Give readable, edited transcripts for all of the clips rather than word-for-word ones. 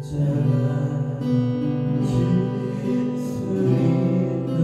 십자가 질 수 있나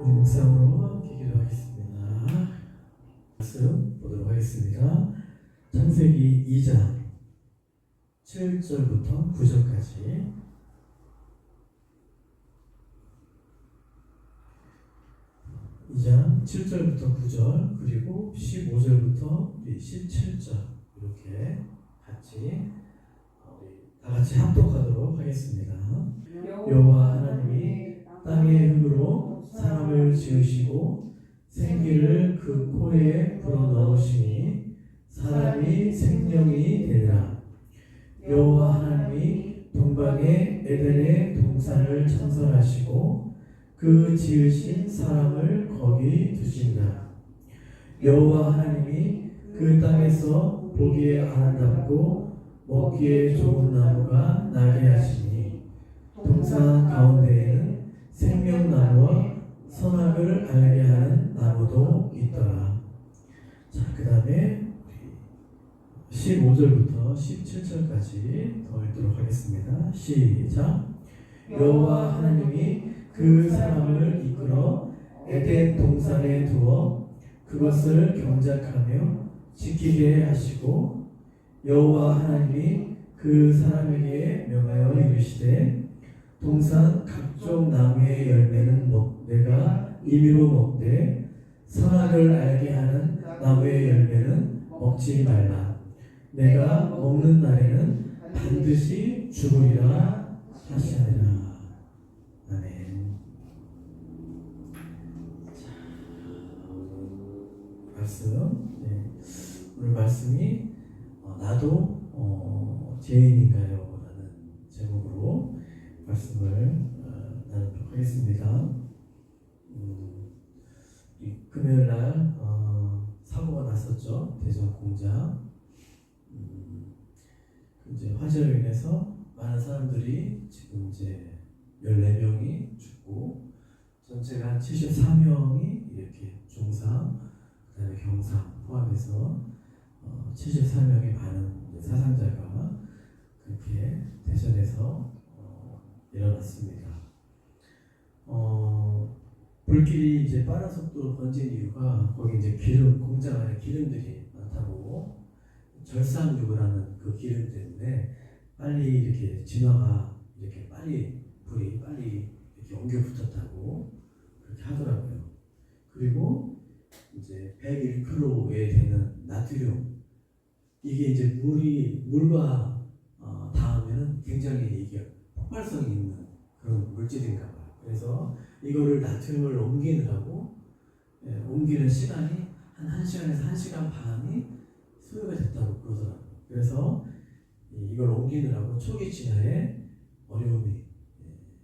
묵상으로 함께 기도하겠습니다. 말씀 보도록 하겠습니다. 창세기 2장 7절부터 9절까지. 2장 7절부터 9절 그리고 15절부터 17절 이렇게 같이 우리 다같이 합독하도록 하겠습니다. 여호와 하나님이 땅의 흙으로 사람을 지으시고 생기를 그 코에 불어넣으시니 사람이 생명이 되리라. 여호와 하나님이 동방에 에덴의 동산을 창설하시고 그 지으신 사람을 거기 두신다. 여호와 하나님이 그 땅에서 보기에 아름답고 먹기에 좋은 나무가 나게 하시니 동산 가운데에는 생명나무와 선악을 알게 하는 나무도 있더라. 자, 그 다음에 15절부터 17절까지 더 읽도록 하겠습니다. 시작. 여호와 하나님이 그 사람을 이끌어 에덴 동산에 두어 그것을 경작하며 지키게 하시고 여호와 하나님이 그 사람에게 명하여 이르시되 동산 각종 나무의 열매는 내가 임의로 먹되 선악을 알게 하는 나무의 열매는 먹지 말라. 내가 먹는 날에는 반드시 죽으리라 하시니라. 아멘. 자, 말씀. 네. 오늘 말씀이 나도 죄인인가요? 라는 제목으로 말씀을 나누도록 하겠습니다. 금요일 날 사고가 났었죠. 대전 공장. 이제 화재로 인해서 많은 사람들이 지금 이제 14명이 죽고 전체가 한 74명이 이렇게 중상, 그다음에 경상 포함해서 74명의 많은 사상자가 그렇게 대전에서 일어났습니다. 불길이 이제 빠른 속도로 번진 이유가 거기 이제 기름, 공장 안에 기름들이 많다고 절상유를 하는 그 기름 때문에 빨리 이렇게 진화가 이렇게 불이 빨리 이렇게 옮겨 붙었다고 그렇게 하더라고요. 그리고 이제 101kg에 되는 나트륨, 이게 이제 물과 닿으면 굉장히 이게 폭발성이 있는 그런 물질인가 봐요. 그래서 이거를 나트륨을 옮기느라고 옮기는 시간이 한 1시간에서 1시간 반이 소요가 됐다고 그러더라고요. 그래서 이걸 옮기느라고 초기 진화에 어려움이,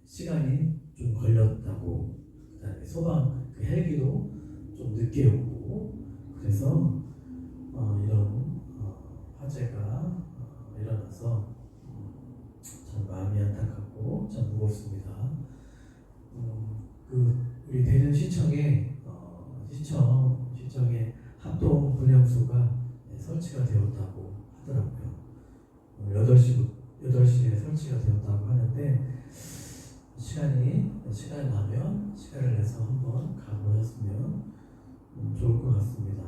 시간이 좀 걸렸다고, 그 다음에 소방 그 헬기도 좀 늦게 오고, 그래서 이런 화재가 일어나서 참 마음이 안타깝고 참 무겁습니다. 우리 대전 시청에 합동 분향소가 설치가 되었다고 하더라고요. 8시에 설치가 되었다고 하는데 시간이 나면 시간을 내서 한번 가보셨으면 좋을 것 같습니다.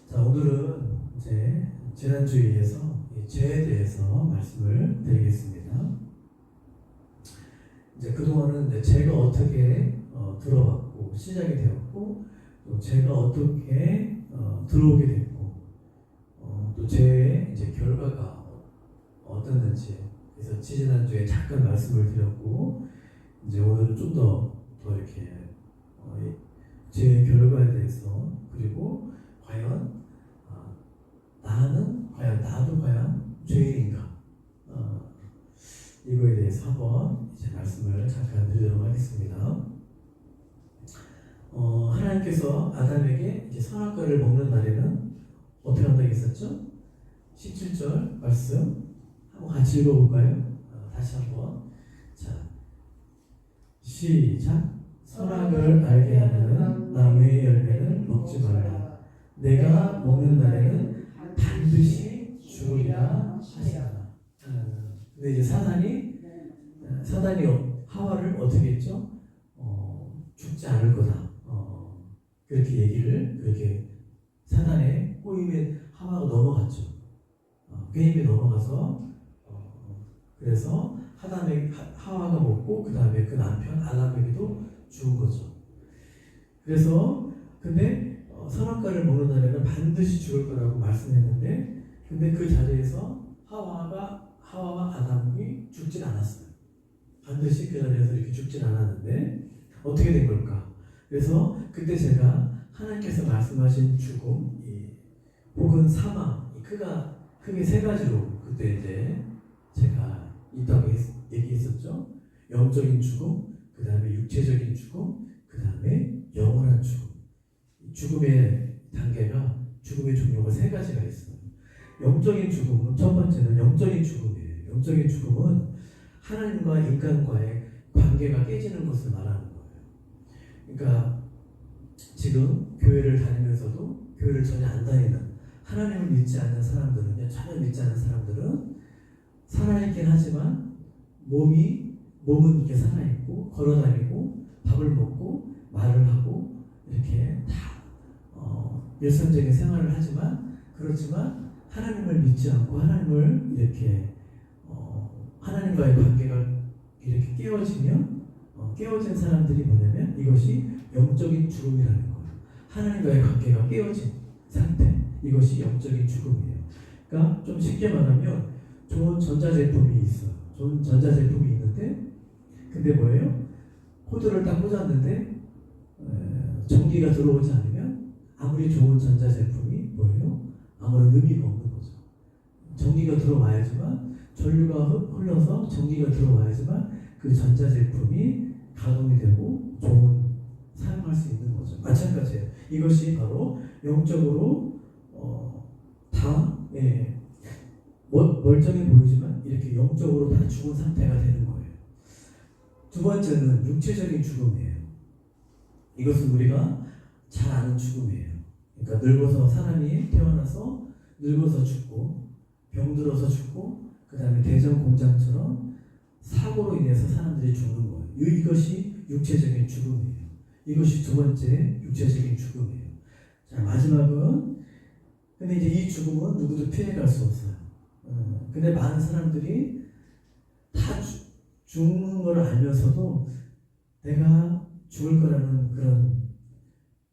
자, 오늘은 이제 지난주에 이어서 죄에 대해서 말씀을 드리겠습니다. 이제 그동안은 이제 죄가 어떻게 들어왔고 시작이 되었고, 또 죄가 어떻게 들어오게 됐고, 또 죄의 이제 결과가 어떻는지, 그래서 지난주에 잠깐 말씀을 드렸고, 이제 오늘은 좀 더 이렇게 죄의 결과에 대해서, 그리고 과연 나도 과연 죄인인가, 이거에 대해서 한번 이제 말씀을 잠깐 드리도록 하겠습니다. 하나님께서 아담에게 이제 선악과를 먹는 날에는 어떻게 한다고 했었죠? 17절 말씀 한번 같이 읽어볼까요? 다시 한번. 자, 시작. 선악을 알게 하는 나무의 열매는 먹지 말라. 내가 먹는 날에는 반드시 죽으리라 하시라. 근데 이제 사단이 하와를 어떻게 했죠? 죽지 않을 거다. 그렇게 사단의 꼬임에 하와가 넘어갔죠. 게임에 넘어가서 그래서 하와가 먹고 그 다음에 그 남편 아담에게도 죽은 거죠. 그래서 근데 선악과를 먹는 날에는 반드시 죽을 거라고 말씀했는데, 근데 그 자리에서 하와와 아담이 죽진 않았어요. 반드시 그 자리에서 이렇게 죽진 않았는데 어떻게 된 걸까? 그래서 그때 제가 하나님께서 말씀하신 죽음, 혹은 사망, 크게 세 가지로 그때 이제 제가 있다고 얘기했었죠. 영적인 죽음, 그 다음에 육체적인 죽음, 그 다음에 영원한 죽음. 죽음의 단계가, 죽음의 종류가 세 가지가 있어요. 영적인 죽음은, 첫 번째는 영적인 죽음이에요. 영적인 죽음은 하나님과 인간과의 관계가 깨지는 것을 말하는 거예요. 그러니까 지금 교회를 다니면서도 교회를 전혀 안 다니는, 하나님을 믿지 않는 사람들은요, 전혀 믿지 않는 사람들은 살아있긴 하지만 몸은 이렇게 살아있고 걸어다니고 밥을 먹고 말을 하고 이렇게 다 일상적인 생활을 하지만, 그렇지만 하나님을 믿지 않고 하나님을 이렇게 하나님과의 관계가 이렇게 깨어진 사람들이 뭐냐면 이것이 영적인 죽음이라는 거예요. 하나님과의 관계가 깨어진 상태, 이것이 영적인 죽음이에요. 그러니까 좀 쉽게 말하면 좋은 전자제품이 있어요. 좋은 전자제품이 있는데, 근데 뭐예요? 코드를 딱 꽂았는데 전기가 들어오지 않으면 아무리 좋은 전자제품이 뭐예요? 아무런 의미가 없는 거죠. 전기가 들어와야지만, 전류가 흘러서 전기가 들어와야지만 그 전자제품이 가동이 되고 사용할 수 있는 거죠. 마찬가지예요. 이것이 바로 영적으로 멀쩡해 보이지만 이렇게 영적으로 다 죽은 상태가 되는 거예요. 두 번째는 육체적인 죽음이에요. 이것은 우리가 잘 아는 죽음이에요. 그러니까 늙어서, 사람이 태어나서 늙어서 죽고, 병들어서 죽고, 그 다음에 대전 공장처럼 사고로 인해서 사람들이 죽는 거예요. 이것이 육체적인 죽음이에요. 이것이 두 번째 육체적인 죽음이에요. 자, 마지막은, 근데 이제 이 죽음은 누구도 피해갈 수 없어요. 근데 많은 사람들이 다 죽는 걸 알면서도 내가 죽을 거라는 그런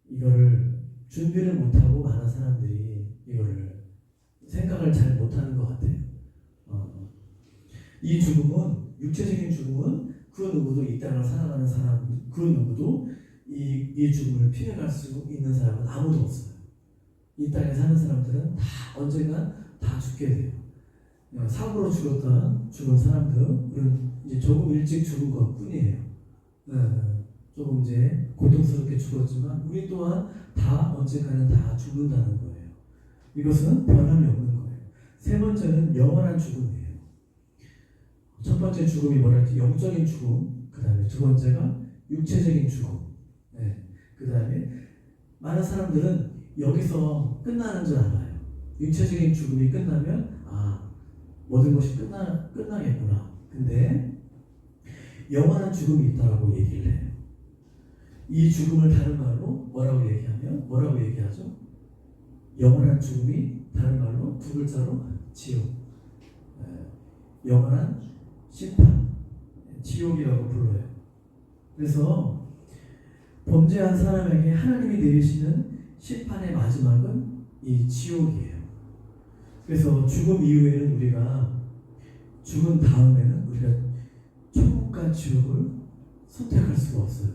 이거를 준비를 못하고, 많은 사람들이 이거를 생각을 잘 못하는 것 같아요. 이 죽음은, 육체적인 죽음은 그 누구도, 이 땅을 살아가는 사람 그 누구도 이 죽음을 피해갈 수 있는 사람은 아무도 없어요. 이 땅에 사는 사람들은 다 언젠가 다 죽게 돼요. 사고로 죽은 사람들은 이제 조금 일찍 죽은 것 뿐이에요. 조금 이제 고통스럽게 죽었지만 우리 또한 다 언젠가는 다 죽는다는 거예요. 이것은 변함이 없는 거예요. 세 번째는 영원한 죽음이에요. 첫 번째 죽음이 뭐랄지 영적인 죽음, 그 다음에 두 번째가 육체적인 죽음. 그 다음에 많은 사람들은 여기서 끝나는 줄 알아요. 육체적인 죽음이 끝나면 모든 것이 끝나겠구나. 근데 영원한 죽음이 있다라고 얘기를 해요. 이 죽음을 다른 말로 뭐라고 얘기하죠? 영원한 죽음이 다른 말로 두 글자로 지옥. 영원한 심판, 지옥이라고 불러요. 그래서 범죄한 사람에게 하나님이 내리시는 심판의 마지막은 이 지옥이에요. 그래서 죽음 이후에는, 우리가 죽은 다음에는 우리가 천국과 지옥을 선택할 수가 없어요.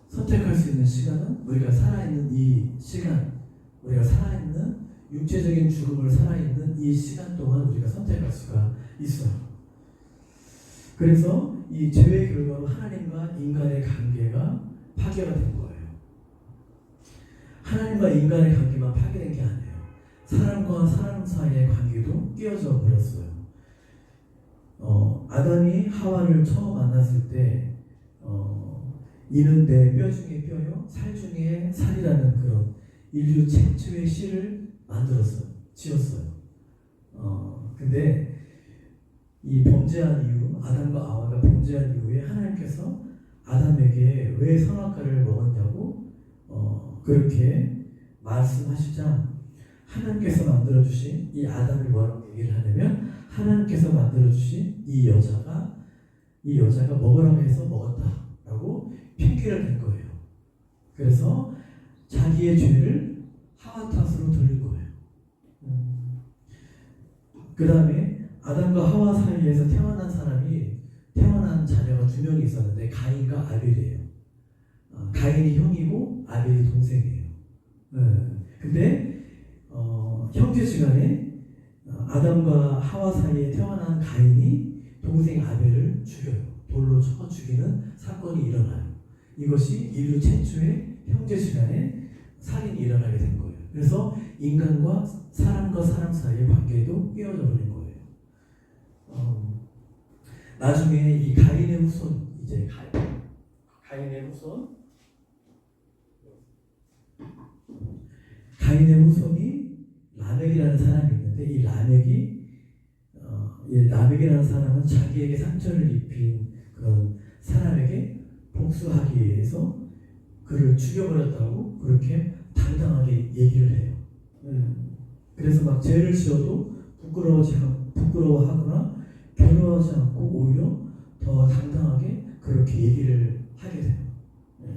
선택할 수 있는 시간은 우리가 살아있는 이 시간, 우리가 살아있는 육체적인 죽음을 살아있는 이 시간 동안 우리가 선택할 수가 있어요. 그래서 이 죄의 결과로 하나님과 인간의 관계가 파괴가 된 거예요. 하나님과 인간의 관계만 파괴된 게 아니에요. 사람과 사람 사이의 관계도 깨어져 버렸어요. 아담이 하와를 처음 만났을 때 이는 내 뼈 중에 뼈요 살 중에 살이라는 그런 인류 최초의 씨를 만들었어요. 지었어요. 근데 이 범죄한 이후 아담과 하와가 범죄한 이후에 하나님께서 아담에게 왜 선악과를 먹었냐고 그렇게 말씀하시자 하나님께서 만들어주신 이 아담이 뭐라고 얘기를 하냐면 하나님께서 만들어주신 이 여자가 먹으라고 해서 먹었다라고 핑계를 댄 거예요. 그래서 자기의 죄를 하와 탓으로 돌린 거예요. 그 다음에 아담과 하와 사이에서 태어난 자녀가 두 명이 있었는데 가인과 아벨이에요. 가인이 형이고 아벨이 동생이에요. 근데 형제지간에 아담과 하와 사이에 태어난 가인이 동생 아벨을 죽여요. 돌로 쳐 죽이는 사건이 일어나요. 이것이 인류 최초의 형제지간에 살인이 일어나게 된 거예요. 그래서 인간과 사람 사이의 관계도 깨어져 버린 거예요. 나중에 이 가인의 후손, 이제 가인의 후손이 라멕이라는 사람이 있는데 이 라멕이라는 사람은 자기에게 상처를 입힌 그런 사람에게 복수하기 위해서 그를 죽여버렸다고 그렇게 당당하게 얘기를 해요. 그래서 막 죄를 지어도 부끄러워하거나 괴로워하지 않고 오히려 더 당당하게 그렇게 얘기를 하게 돼요.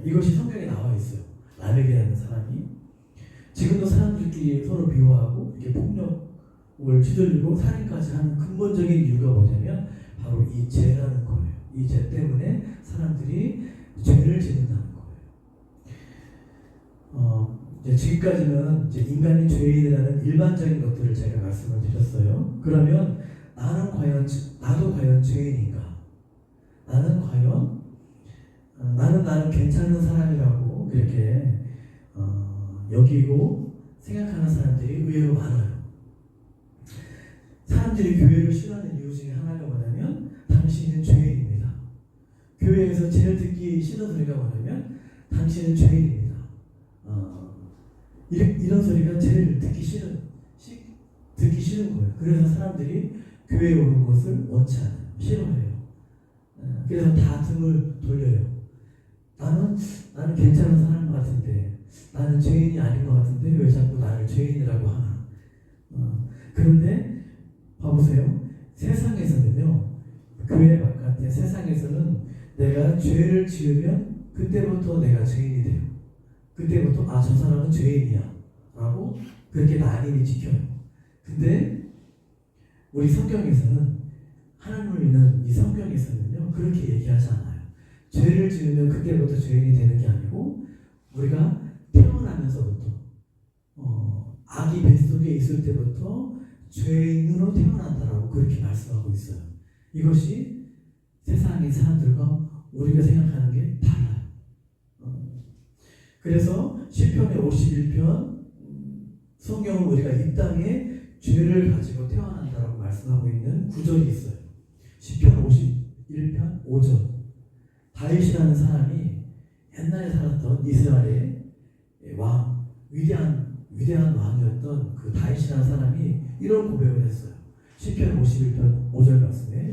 이것이 성경에 나와 있어요. 라멕이라는 사람이 지금도 사람들끼리 서로 미워하고 이렇게 폭력을 휘둘리고 살인까지 하는 근본적인 이유가 뭐냐면 바로 이 죄라는 거예요. 이 죄 때문에 사람들이 죄를 짓는다는 거예요. 지금까지는 이제 인간이 죄인이라는 일반적인 것들을 제가 말씀을 드렸어요. 그러면 나도 과연 죄인인가? 나는 괜찮은 사람이라고 그렇게 여기고 생각하는 사람들이 의외로 많아요. 사람들이 교회를 싫어하는 이유 중에 하나가 뭐냐면 당신은 죄인입니다. 교회에서 제일 듣기 싫은 소리가 뭐냐면 당신은 죄인입니다. 이런 소리가 제일 듣기 싫은 거예요. 그래서 사람들이 교회에 오는 것을 원치 않아요. 싫어해요. 그래서 다 등을 돌려요. 나는 괜찮은 사람 같은데, 나는 죄인이 아닌 것 같은데 왜 자꾸 나를 죄인이라고 하나? 그런데 봐보세요. 세상에서는요, 교회 바깥에 세상에서는 내가 죄를 지으면 그때부터 내가 죄인이 돼요. 그때부터 저 사람은 죄인이야 라고 그렇게 나님이 지켜요. 근데 우리 성경에서는, 하나님을 믿는 이 성경에서는요 그렇게 얘기하지 않아요. 죄를 지으면 그때부터 죄인이 되는 게 아니고 우리가 태어나면서부터 아기 뱃속에 있을 때부터 죄인으로 태어난다라고 그렇게 말씀하고 있어요. 이것이 세상의 사람들과 우리가 생각하는 게 달라요. 그래서 시편의 51편 성경은 우리가 이 땅에 죄를 가지고 태어난다라고 말씀하고 있는 구절이 있어요. 시편 51편 5절. 다윗이라는 사람이 옛날에 살았던 이스라엘의 왕, 위대한 왕이었던 그 다윗이라는 사람이 이런 고백을 했어요. 시편 51편 5절 말씀에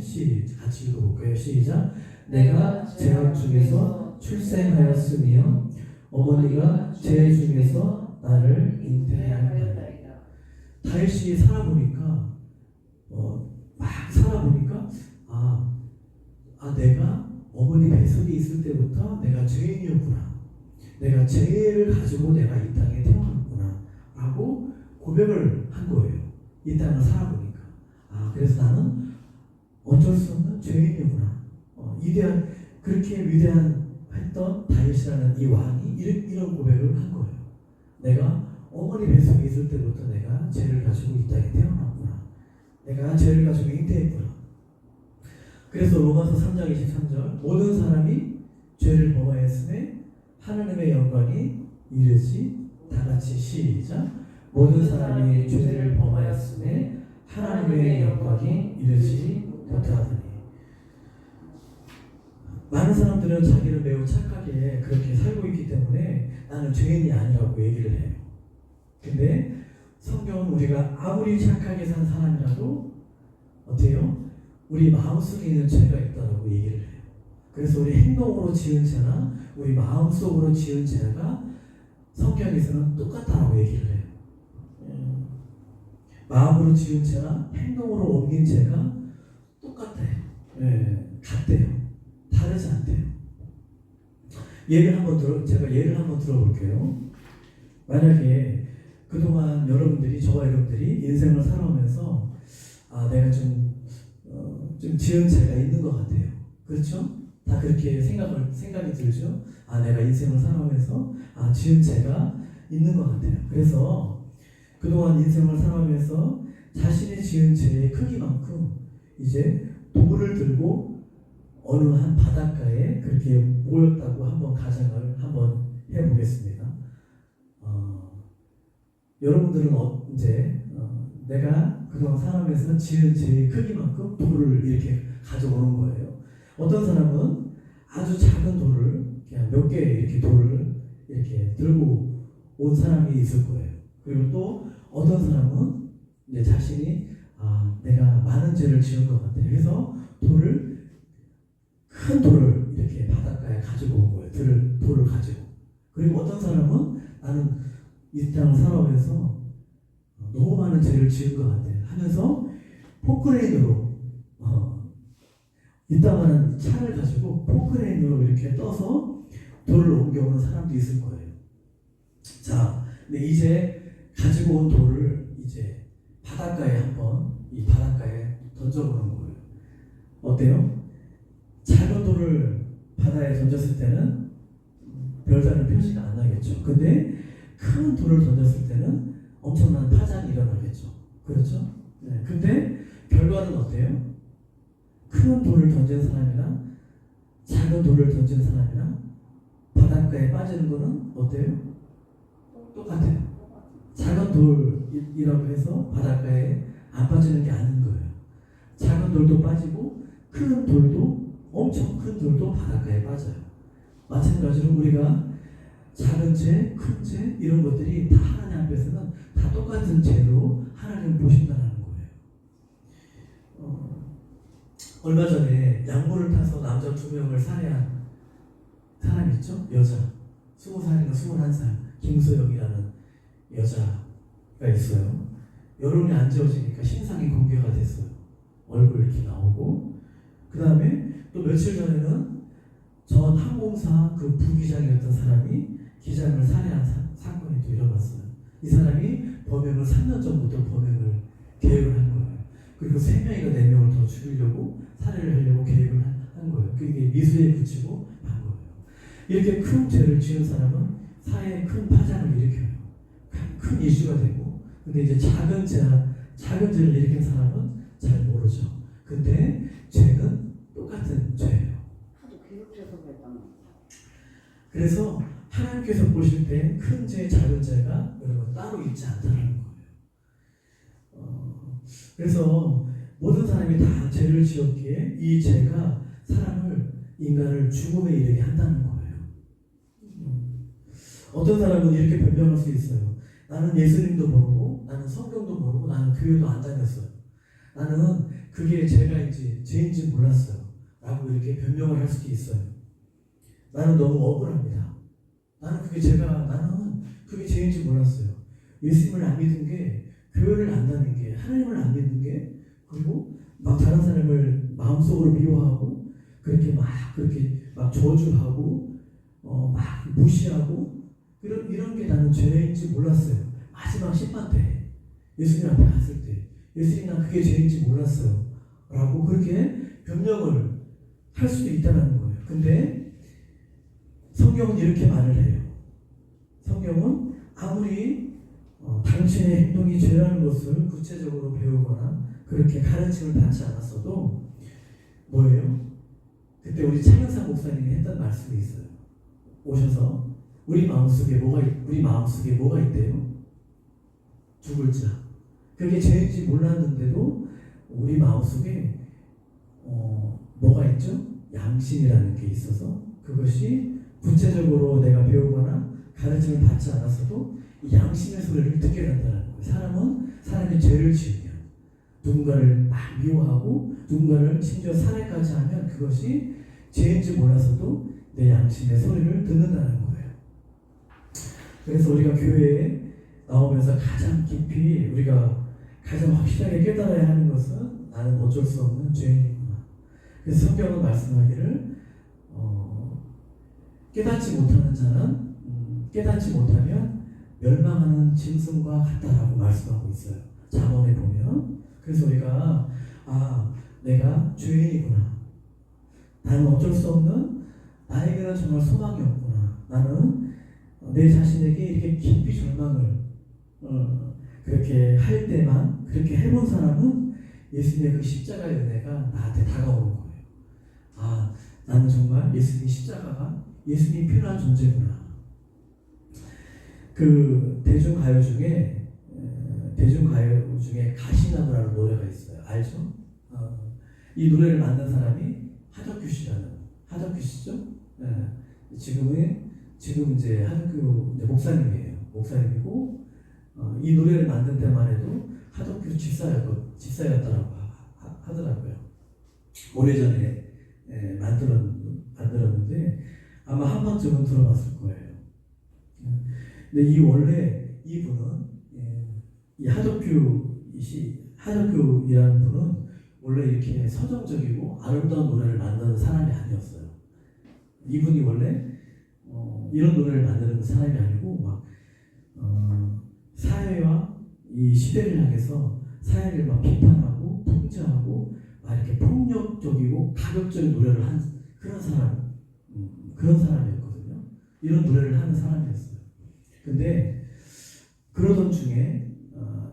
같이 읽어볼까요? 시작. 내가 재앙 중에서 출생하였으며 어머니가 죄 중에서 나를 잉태하였다. 다윗이 살아보니까 내가 어머니 뱃속에 있을 때부터 내가 죄인이었구나. 내가 죄를 가지고 내가 이 땅에 태어났구나 라고 고백을 한 거예요. 이 땅을 살아보니까. 그래서 나는 어쩔 수 없는 죄인이구나. 그렇게 했던 다윗이라는 이 왕이 이런 고백을 한 거예요. 내가 어머니 뱃속에 있을 때부터 내가 죄를 가지고 이 땅에 태어났구나. 내가 죄를 가지고 잉태했구나. 그래서 로마서 3장 23절 모든 사람이 죄를 범하였으며 하나님의 영광이 이르지 다같이 시작. 모든 사람이 죄를 범하였으며 하나님의 영광이 이르지 못하더니. 많은 사람들은 자기를 매우 착하게 그렇게 살고 있기 때문에 나는 죄인이 아니라고 얘기를 해요. 근데 성경은 우리가 아무리 착하게 산 사람이라도 어때요? 우리 마음속에 있는 죄가 있다고 얘기를 해요. 그래서 우리 행동으로 지은 죄나 우리 마음속으로 지은 죄가 성경에서는 똑같다고 얘기를 해요. 마음으로 지은 죄나 행동으로 옮긴 죄가 똑같아요. 같대요. 다르지 않대요. 제가 예를 한번 들어볼게요. 만약에 그동안 저와 여러분들이 인생을 살아오면서 내가 좀 지은 죄가 있는 것 같아요. 그렇죠? 다 그렇게 생각이 들죠? 내가 인생을 살아오면서 지은 죄가 있는 것 같아요. 그래서 그동안 인생을 살아오면서 자신이 지은 죄의 크기만큼 이제 돌을 들고 어느 한 바닷가에 그렇게 모였다고 한번 가정을 한번 해보겠습니다. 여러분들은 이제 내가 그동안 살아오면서 지은 죄의 크기만큼 돌을 이렇게 가져오는 거예요. 어떤 사람은 아주 작은 돌을 그냥 몇 개 이렇게 돌을 이렇게 들고 온 사람이 있을 거예요. 그리고 또 어떤 사람은 이제 자신이 내가 많은 죄를 지은 것 같아요. 그래서 큰 돌을 이렇게 바닷가에 가지고 온 거예요. 돌을 가지고. 그리고 어떤 사람은 나는 이 땅을 살아오면서 너무 많은 죄를 지은 것 같아요 하면서 포크레인으로 이따가는 차를 가지고 포크레인으로 이렇게 떠서 돌을 옮겨오는 사람도 있을 거예요. 자, 근데 이제 가지고 온 돌을 이제 이 바닷가에 던져보는 거예요. 어때요? 작은 돌을 바다에 던졌을 때는 별다른 표시가 안 나겠죠. 근데 큰 돌을 던졌을 때는 엄청난 파장이 일어나겠죠. 그렇죠? 네. 근데 결과는 어때요? 큰 돌을 던진 사람이랑 작은 돌을 던진 사람이랑 바닷가에 빠지는 거는 어때요? 똑같아요. 작은 돌이라고 해서 바닷가에 안 빠지는 게 아닌 거예요. 작은 돌도 빠지고 엄청 큰 돌도 바닷가에 빠져요. 마찬가지로 우리가 작은 죄, 큰 죄 이런 것들이 다 하나님 앞에서는 다 똑같은 죄로 하나님을 보신다는 거예요. 얼마 전에 약물을 타서 남자 2명을 살해한 사람이 있죠? 여자 20살인가 21살 김소영이라는 여자가 있어요. 여론이 안 지어지니까 신상이 공개가 됐어요. 얼굴 이렇게 나오고 그 다음에 또 며칠 전에는 전 항공사 그 부기장이었던 사람이 기장을 살해한 사건이 또 일어났어요. 이 사람이 범행을 3년 전부터 범행을 계획을 한 거예요. 그리고 3명이나 4명을 더 죽이려고 살해를 하려고 계획을 한 거예요. 그게 미수에 그치고 한 거예요. 이렇게 큰 죄를 지은 사람은 사회에 큰 파장을 일으켜요. 큰 이슈가 되고, 근데 이제 작은 죄를 일으킨 사람은 잘 모르죠. 근데 죄는 똑같은 죄예요. 그래서 하나님께서 보실 때 큰 죄, 작은 죄가 여러분 따로 있지 않다는 거예요. 그래서 모든 사람이 다 죄를 지었기에 이 죄가 인간을 죽음에 이르게 한다는 거예요. 어떤 사람은 이렇게 변명할 수 있어요. 나는 예수님도 모르고 나는 성경도 모르고 나는 교회도 안 다녔어요. 나는 그게 죄인지 몰랐어요. 라고 이렇게 변명을 할 수도 있어요. 나는 너무 억울합니다. 나는 그게 죄인지 몰랐어요. 예수님을 안 믿은 게, 교회를 안 다닌 게, 하나님을 안 믿는 게, 그리고 막 다른 사람을 마음속으로 미워하고 그렇게 막 저주하고 막 무시하고 이런 게 나는 죄인지 몰랐어요. 마지막 심판 때 예수님 앞에 갔을 때 예수님 난 그게 죄인지 몰랐어요 라고 그렇게 변명을 할 수도 있다는 거예요. 근데 성경은 이렇게 말을 해요. 성경은 아무리 당신의 행동이 죄라는 것을 구체적으로 배우거나 그렇게 가르침을 받지 않았어도 뭐예요? 그때 우리 차영상 목사님이 했던 말씀이 있어요. 오셔서 우리 마음속에 뭐가 있대요? 죽을 자. 그게 죄인지 몰랐는데도 우리 마음속에 뭐가 있죠? 양심이라는 게 있어서 그것이 구체적으로 내가 배우거나 가르침을 받지 않았어도 이 양심의 소리를 듣게 된다는 거예요. 사람은 사람이 죄를 지으면 누군가를 막 미워하고 누군가를 심지어 살해까지 하면 그것이 죄인지 몰라서도 내 양심의 소리를 듣는다는 거예요. 그래서 우리가 교회에 나오면서 가장 깊이 우리가 가장 확실하게 깨달아야 하는 것은 나는 어쩔 수 없는 죄인이구나. 그래서 성경은 말씀하기를 깨닫지 못하는 자는 깨닫지 못하면 멸망하는 짐승과 같다라고 말씀하고 있어요. 잠언에 보면. 그래서 우리가 내가 죄인이구나. 나는 어쩔 수 없는 나에게는 정말 소망이 없구나. 나는 내 자신에게 이렇게 깊이 절망을 그렇게 할 때만 그렇게 해본 사람은 예수님의 그 십자가의 은혜가 나한테 다가오는 거예요. 나는 정말 예수님의 십자가가 예수님이 필요한 존재구나. 그 대중가요 중에 가시나무라는 노래가 있어요. 알죠? 이 노래를 만든 사람이 하덕규 씨죠? 네. 지금 이제 하덕규 목사님이에요. 목사님이고 이 노래를 만든 때만 해도 하덕규 집사였다라고 하더라고요. 오래전에 만들었는데 아마 한 번쯤은 들어봤을 거예요. 근데 원래 이분은 이 하덕규이라는 분은 원래 이렇게 서정적이고 아름다운 노래를 만드는 사람이 아니었어요. 이분이 원래 이런 노래를 만드는 사람이 아니고 막 사회와 이 시대를 향해서 사회를 막 비판하고 풍자하고 막 이렇게 폭력적이고 가격적인 노래를 한 그런 사람이었거든요. 이런 노래를 하는 사람이었어요. 근데 그러던 중에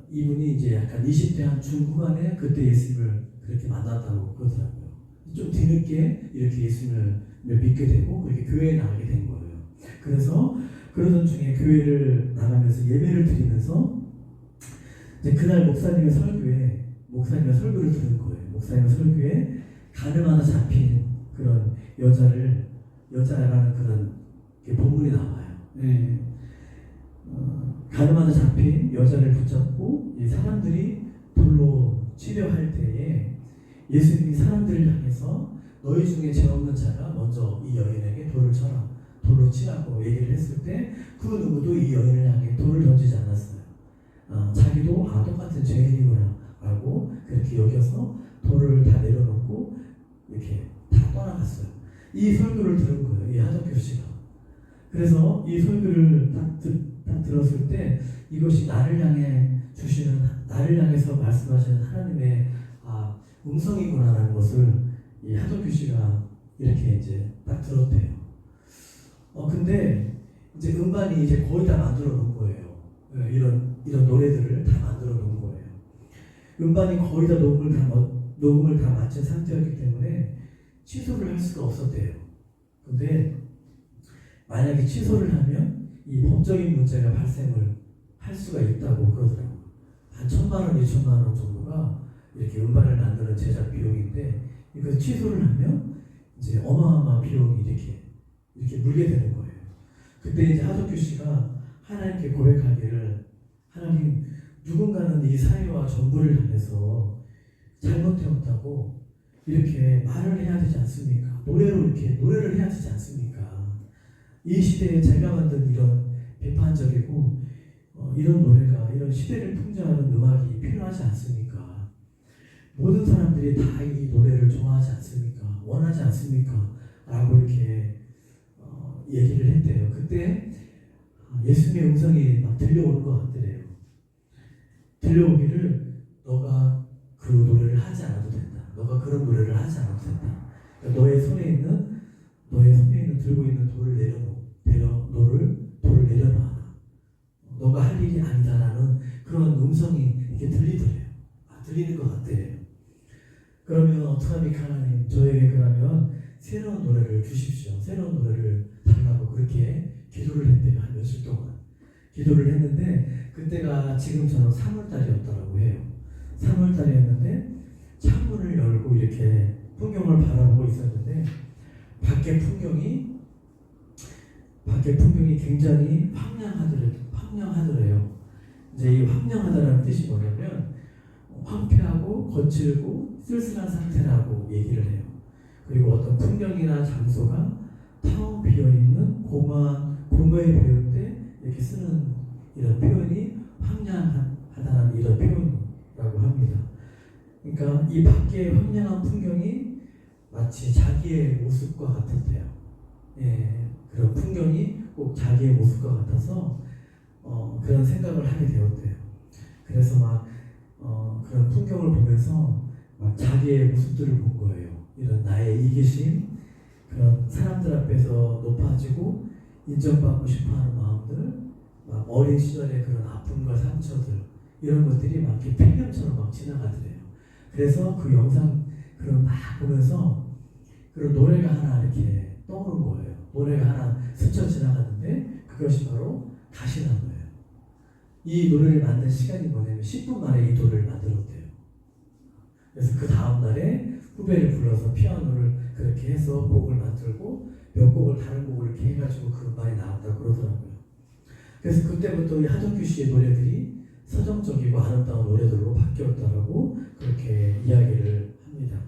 이분이 이제 약간 20대 한 중후반에 그때 예수님을 그렇게 만났다고 그러더라고요. 좀 뒤늦게 이렇게 예수님을 믿게 되고 그렇게 교회에 나가게 된 거예요. 그래서 그러던 중에 교회를 나가면서 예배를 드리면서 이제 그날 목사님의 설교를 들은 거예요. 목사님의 설교에 가늠하다 잡힌 그런 여자라는 그런 본문이 나와요. 네. 가늠하다 잡힌 여자를 붙잡고 이 사람들이 돌로 치려할 때에 예수님이 사람들을 향해서 너희 중에 죄 없는 자가 먼저 이 여인에게 돌을 쳐라. 돌로 치라고 얘기를 했을 때 그 누구도 이 여인을 향해 돌을 던지지 않았어요. 자기도 똑같은 죄인이구나 라고 그렇게 여겨서 돌을 다 내려놓고 이렇게 다 떠나갔어요. 이 설교를 들은 거예요. 이 하덕규 씨가. 그래서 이 설교를 딱 들었을 때 이것이 나를 향해서 말씀하시는 하나님의 음성이구나라는 것을 이 하덕규 씨가 이렇게 이제 딱 들었대요. 근데 이제 음반이 이제 거의 다 만들어 놓은 거예요. 이런 노래들을 다 만들어 놓은 거예요. 음반이 거의 다 녹음을 다 마친 상태였기 때문에 취소를 할 수가 없었대요. 근데 만약에 취소를 하면 이 법적인 문제가 발생을 할 수가 있다고 그러더라고요. 한 1,000만 원, 2,000만 원 정도가 이렇게 음반을 만드는 제작 비용인데 이거 취소를 하면 이제 어마어마한 비용이 이렇게 물게 되는 거예요. 그때 이제 하덕규 씨가 하나님께 고백하기를 하나님 누군가는 이 사회와 정부를 향해서 잘못되었다고 이렇게 말을 해야 되지 않습니까? 노래를 해야 되지 않습니까? 이 시대에 제가 만든 이런 비판적이고 이런 노래가 이런 시대를 풍자하는 음악이 필요하지 않습니까? 모든 사람들이 다 이 노래를 좋아하지 않습니까? 원하지 않습니까? 라고 이렇게 얘기를 했대요. 그때 예수님의 음성이 막 들려오는 것 같더래요. 들려오기를 너가 그 노래를 하지 않아도 된다. 너가 그런 노래를 하지 않아도 된다. 그러니까 너의 손에 있는 들고 있는 돌을 내려놔라. 너가 할 일이 아니다라는 그런 음성이 이렇게 들리는 것 같대요. 그러면 어떡합니까 하나님? 저에게 그러면 새로운 노래를 주십시오. 새로운 노래를 달라고 그렇게 기도를 했대요. 한 며칠 동안 기도를 했는데 그때가 지금처럼 3월달이었더라고 해요. 3월달이었는데 창문을 열고 이렇게 풍경을 바라보고 있었는데 밖의 풍경이 굉장히 황량하더래요. 이제 이 황량하다는 뜻이 뭐냐면 황폐하고 거칠고 쓸쓸한 상태라고 얘기를 해요. 그리고 어떤 풍경이나 장소가 텅 비어있는 공허에 비울 때 이렇게 쓰는 이런 표현이 황량하다는 이런 표현이라고 합니다. 그러니까 이 밖의 황량한 풍경이 마치 자기의 모습과 같았대요. 그런 풍경이 꼭 자기의 모습과 같아서 그런 생각을 하게 되었대요. 그래서 막 그런 풍경을 보면서 막 자기의 모습들을 본 거예요. 이런 나의 이기심, 그런 사람들 앞에서 높아지고 인정받고 싶어하는 마음들, 막 어린 시절의 그런 아픔과 상처들, 이런 것들이 막 이렇게 필름처럼 막 지나가더래요. 그래서 그 영상 그런 막 보면서 그런 노래가 하나 이렇게 떠오른 거예요. 노래가 하나 스쳐 지나갔는데 그것이 바로 가시나무예요. 이 노래를 만든 시간이 뭐냐면 10분 만에 이 노래를 만들었대요. 그래서 그 다음 날에 후배를 불러서 피아노를 그렇게 해서 곡을 만들고 몇 곡을 다른 곡을 이렇게 해가지고 그 음반이 나왔다고 그러더라고요. 그래서 그때부터 이 하덕규 씨의 노래들이 서정적이고 아름다운 노래들로 바뀌었다라고 그렇게 이야기를 합니다.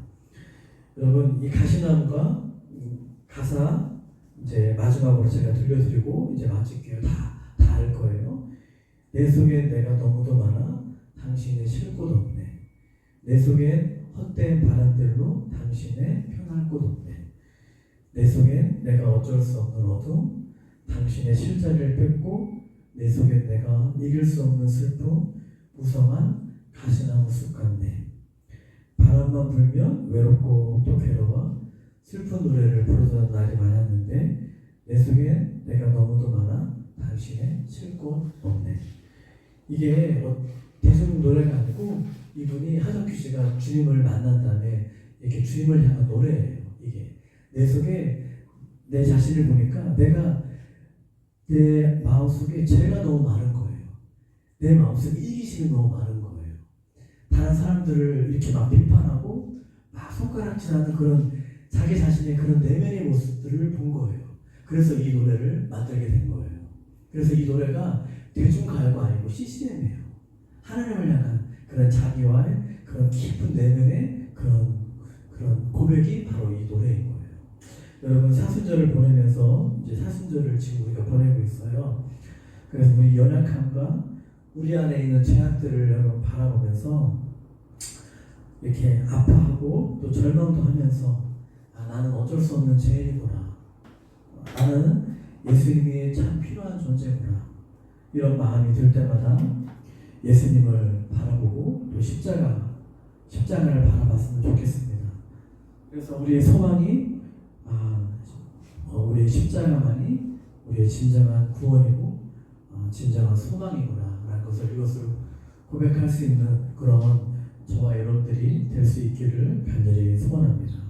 여러분, 이 가시나무가 가사 이제 마지막으로 제가 들려드리고 이제 마칠게요. 다 알 거예요. 내 속엔 내가 너무도 많아 당신의 쉴 곳 없네. 내 속엔 헛된 바람들로 당신의 편할 곳 없네. 내 속엔 내가 어쩔 수 없는 어둠, 당신의 실자리를 뺏고 내 속엔 내가 이길 수 없는 슬픔, 무성한 가시나무 숲 같네. 바람만 불면 외롭고 또 괴로워 슬픈 노래를 부르던 날이 많았는데 내 속엔 내가 너무도 많아 당신의 쉴 곳 없네. 이게 대중 노래가 아니고 이분이 하덕규 씨가 주님을 만난 다음에 이렇게 주님을 향한 노래예요. 이게 내 속에 내 자신을 보니까 내 마음속에 죄가 너무 많은 거예요. 내 마음속에 이기심이 너무 많은 거예요. 다른 사람들을 이렇게 막 비판하고 막 손가락질하는 그런 자기 자신의 그런 내면의 모습들을 본 거예요. 그래서 이 노래를 만들게 된 거예요. 그래서 이 노래가 대중가요가 아니고 CCM이에요. 하나님을 향한 그런 자기와의 그런 깊은 내면의 그런 고백이 바로 이 노래인 거예요. 여러분, 사순절을 보내면서 이제 사순절을 지금 우리가 보내고 있어요. 그래서 우리 연약함과 우리 안에 있는 죄악들을 여러분 바라보면서 이렇게 아파하고 또 절망도 하면서 나는 어쩔 수 없는 죄인이구나. 나는 예수님이 참 필요한 존재구나. 이런 마음이 들 때마다 예수님을 바라보고 또 십자가를 바라봤으면 좋겠습니다. 그래서 우리의 소망이 우리의 십자가만이 우리의 진정한 구원이고 진정한 소망이구나 라는 것을 이것을 고백할 수 있는 그런 저와 여러분들이 될 수 있기를 간절히 소원합니다.